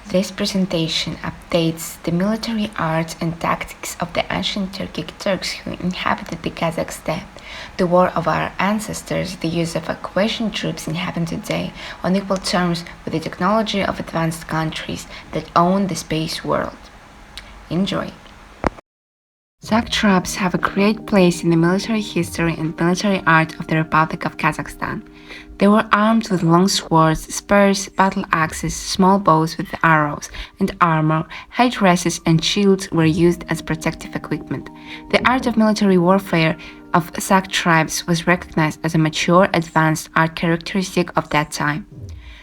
This presentation updates the military arts and tactics of the ancient Turkic Turks who inhabited the Kazakh steppe, the war of our ancestors, the use of evacuation troops inhabit today on equal terms with the technology of advanced countries that own the space world. Enjoy! Satraps have a great place in the military history and military art of the Republic of Kazakhstan. They were armed with long swords, spears, battle axes, small bows with arrows, and armor, headdresses, and shields were used as protective equipment. The art of military warfare of Sak tribes was recognized as a mature, advanced art characteristic of that time.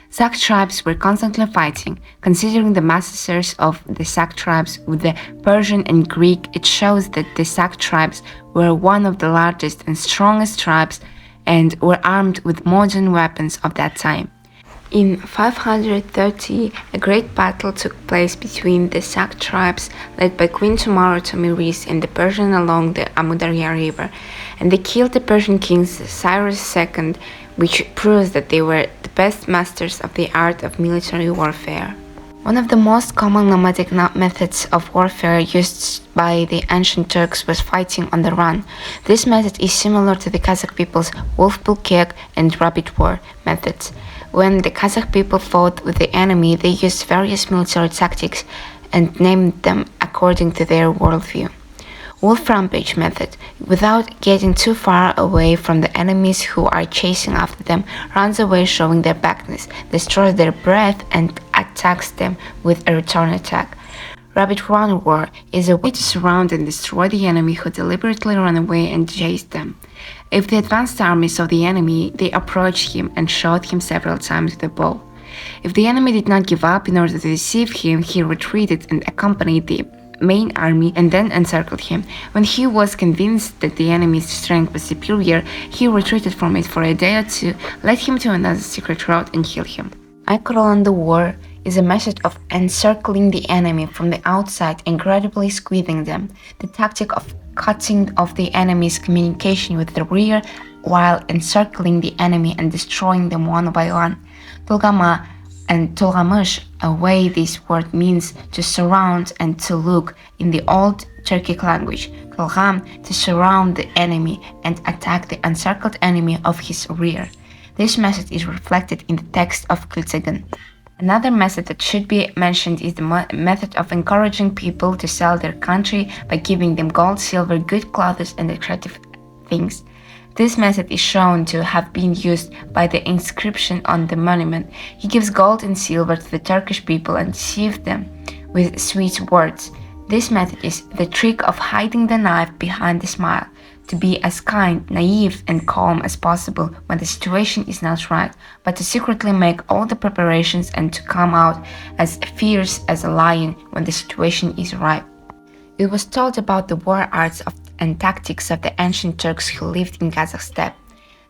Sak tribes were constantly fighting. Considering the massacres of the Sak tribes with the Persian and Greek, it shows that the Sak tribes were one of the largest and strongest tribes and were armed with modern weapons of that time. In 530, a great battle took place between the Sak tribes led by Queen Tomorrow Tomiris and the Persian along the Amudarya River, and they killed the Persian king Cyrus II, which proves that they were the best masters of the art of military warfare. One of the most common nomadic methods of warfare used by the ancient Turks was fighting on the run. This method is similar to the Kazakh people's wolf bull kick and rabbit war methods. When the Kazakh people fought with the enemy, they used various military tactics and named them according to their worldview. Wolf rampage method, without getting too far away from the enemies who are chasing after them, runs away showing their backness, destroys their breath and attacks them with a return attack. Rabbit run war is a way to surround and destroy the enemy who deliberately run away and chase them. If the advanced armies of the enemy, they approached him and shot him several times with a bow. If the enemy did not give up in order to deceive him, he retreated and accompanied the main army and then encircled him. When he was convinced that the enemy's strength was superior, he retreated from it for a day or two, led him to another secret route and killed him. Icoland war is a method of encircling the enemy from the outside and gradually squeezing them, the tactic of cutting off the enemy's communication with the rear while encircling the enemy and destroying them one by one. Tulgama and Tulgamush, a way this word means to surround and to look in the old Turkic language. Tulgam, to surround the enemy and attack the encircled enemy of his rear. This method is reflected in the text of Kultsagan. Another method that should be mentioned is the method of encouraging people to sell their country by giving them gold, silver, good clothes, and decorative things. This method is shown to have been used by the inscription on the monument. He gives gold and silver to the Turkish people and deceives them with sweet words. This method is the trick of hiding the knife behind the smile, to be as kind, naive, and calm as possible when the situation is not right, but to secretly make all the preparations and to come out as fierce as a lion when the situation is right. It was told about the war arts and tactics of the ancient Turks who lived in Kazakh steppe.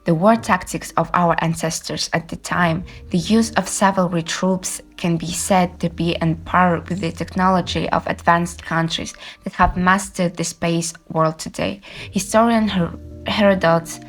The war tactics of our ancestors at the time, the use of cavalry troops can be said to be on par with the technology of advanced countries that have mastered the space world today. Historian Herodotus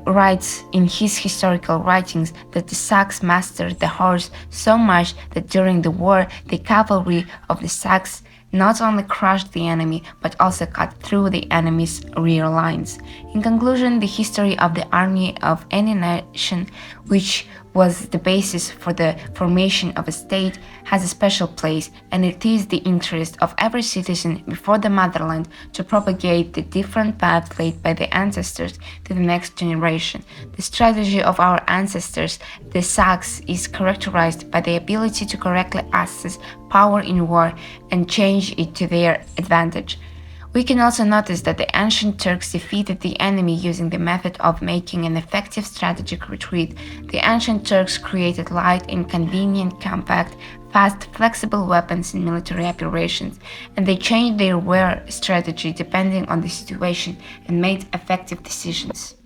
writes in his historical writings that the Sacs mastered the horse so much that during the war, the cavalry of the Sacs not only crushed the enemy, but also cut through the enemy's rear lines. In conclusion, the history of the army of any nation, which was the basis for the formation of a state, has a special place, and it is the interest of every citizen before the motherland to propagate the different path laid by the ancestors to the next generation. The strategy of our ancestors, the Sacs, is characterized by the ability to correctly assess power in war and change it to their advantage. We can also notice that the ancient Turks defeated the enemy using the method of making an effective strategic retreat. The ancient Turks created light and convenient, compact, fast, flexible weapons in military operations, and they changed their war strategy depending on the situation and made effective decisions.